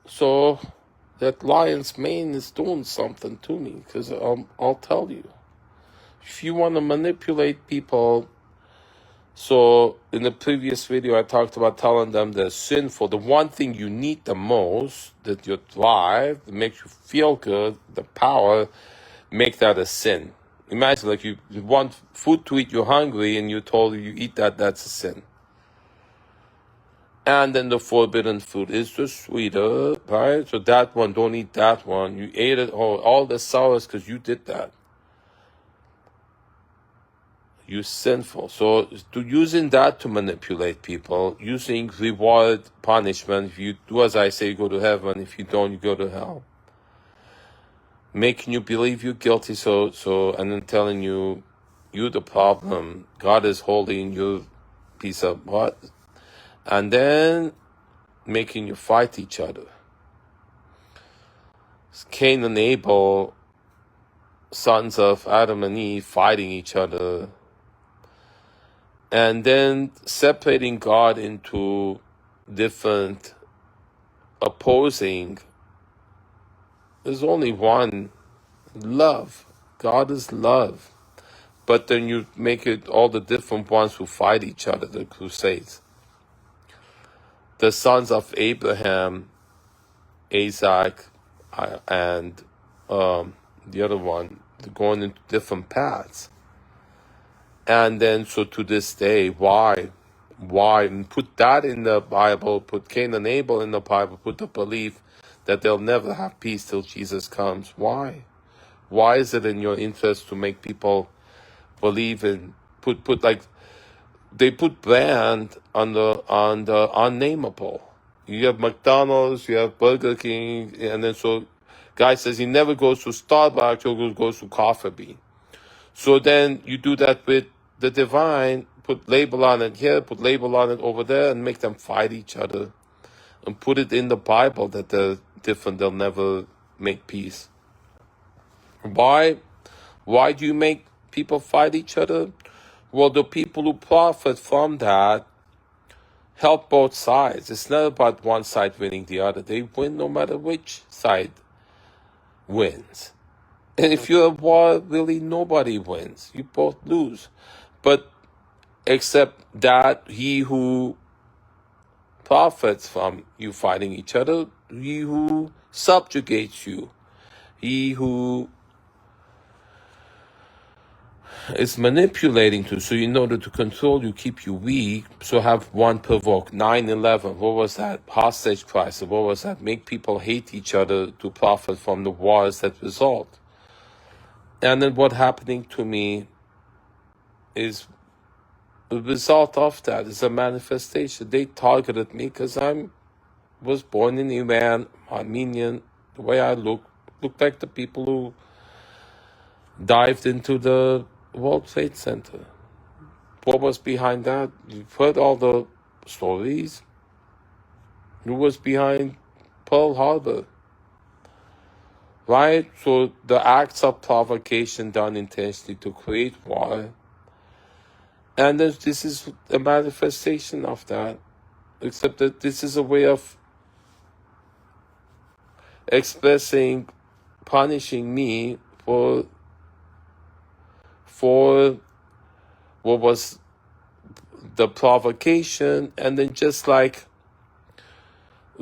So that lion's mane is doing something to me, because I'll tell you. If you want to manipulate people, so in the previous video I talked about telling them they're sinful. The one thing you need the most, that your drive, that makes you feel good, the power, make that a sin. Imagine like you want food to eat, you're hungry, and you're told you eat that, that's a sin. And then the forbidden fruit is the sweeter, right? So that one, don't eat that one. You ate it, all the sours because you did that. You're sinful. So using that to manipulate people, using reward, punishment. If you do as I say, you go to heaven. If you don't, you go to hell. Making you believe you're guilty, and then telling you, you're the problem. God is holy and you're a piece of what? And then making you fight each other. Cain and Abel, sons of Adam and Eve, fighting each other. And then separating God into different opposing. There's only one, love. God is love. But then you make it all the different ones who fight each other, the crusades. The sons of Abraham, Isaac, and the other one, they're going into different paths. And then, so to this day, why? And put that in the Bible, put Cain and Abel in the Bible, put the belief that they'll never have peace till Jesus comes. Why? Why is it in your interest to make people believe in, put like, they put brand on the unnameable. You have McDonald's, you have Burger King, and then so guy says he never goes to Starbucks, or goes to Coffee Bean. So then you do that with the divine, put label on it here, put label on it over there, and make them fight each other. And put it in the Bible that they're different, they'll never make peace. Why? Why do you make people fight each other? Well, the people who profit from that help both sides. It's not about one side winning the other. They win no matter which side wins. And if you're at war, really nobody wins. You both lose. But except that he who profits from you fighting each other, he who subjugates you, he who is manipulating to, so in order to control you, keep you weak, so have one provoke. 9/11, what was that? Hostage crisis, what was that? Make people hate each other to profit from the wars that result. And then what happening to me is the result of that, is a manifestation. They targeted me because I was born in Iran, Armenian. The way I looked like the people who dived into the World Trade Center. What was behind that? You've heard all the stories. Who was behind Pearl Harbor? Right? So the acts of provocation done intentionally to create war. And this is a manifestation of that. Except that this is a way of expressing, punishing me for what was the provocation. And then just like,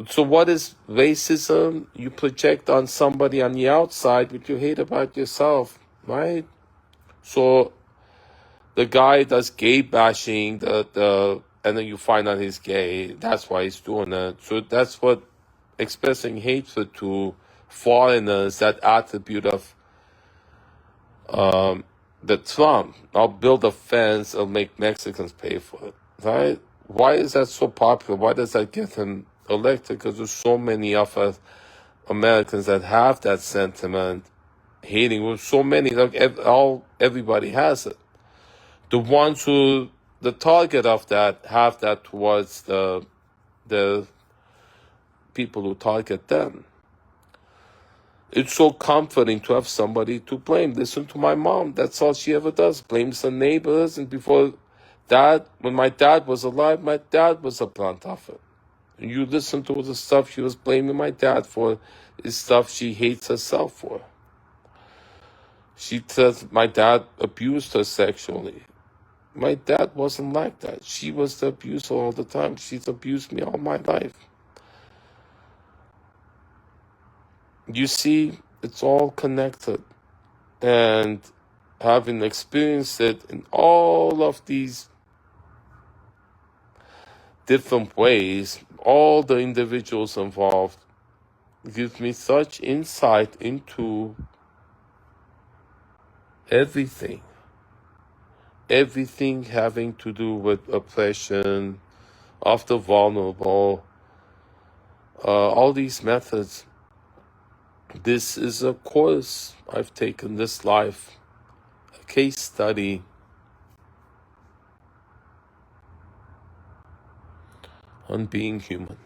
so what is racism? You project on somebody on the outside what you hate about yourself, right? So the guy does gay bashing, and then you find out he's gay. That's why he's doing it. So that's what expressing hatred to foreigners, that attribute of the Trump. I'll build a fence, I'll make Mexicans pay for it, right? Why is that so popular? Why does that get him elected? Because there's so many of us Americans that have that sentiment, hating with so many, like everybody has it. The ones who, the target of that, have that towards the people who target them. It's so comforting to have somebody to blame. Listen to my mom. That's all she ever does. Blames the neighbors. And before that, when my dad was alive, my dad was a blunt of it. You listen to the stuff she was blaming my dad for is stuff she hates herself for. She says my dad abused her sexually. My dad wasn't like that. She was the abuser all the time. She's abused me all my life. You see, it's all connected. And having experienced it in all of these different ways, all the individuals involved, gives me such insight into everything. Everything having to do with oppression of the vulnerable, all these methods. This is a course I've taken this life, a case study on being human.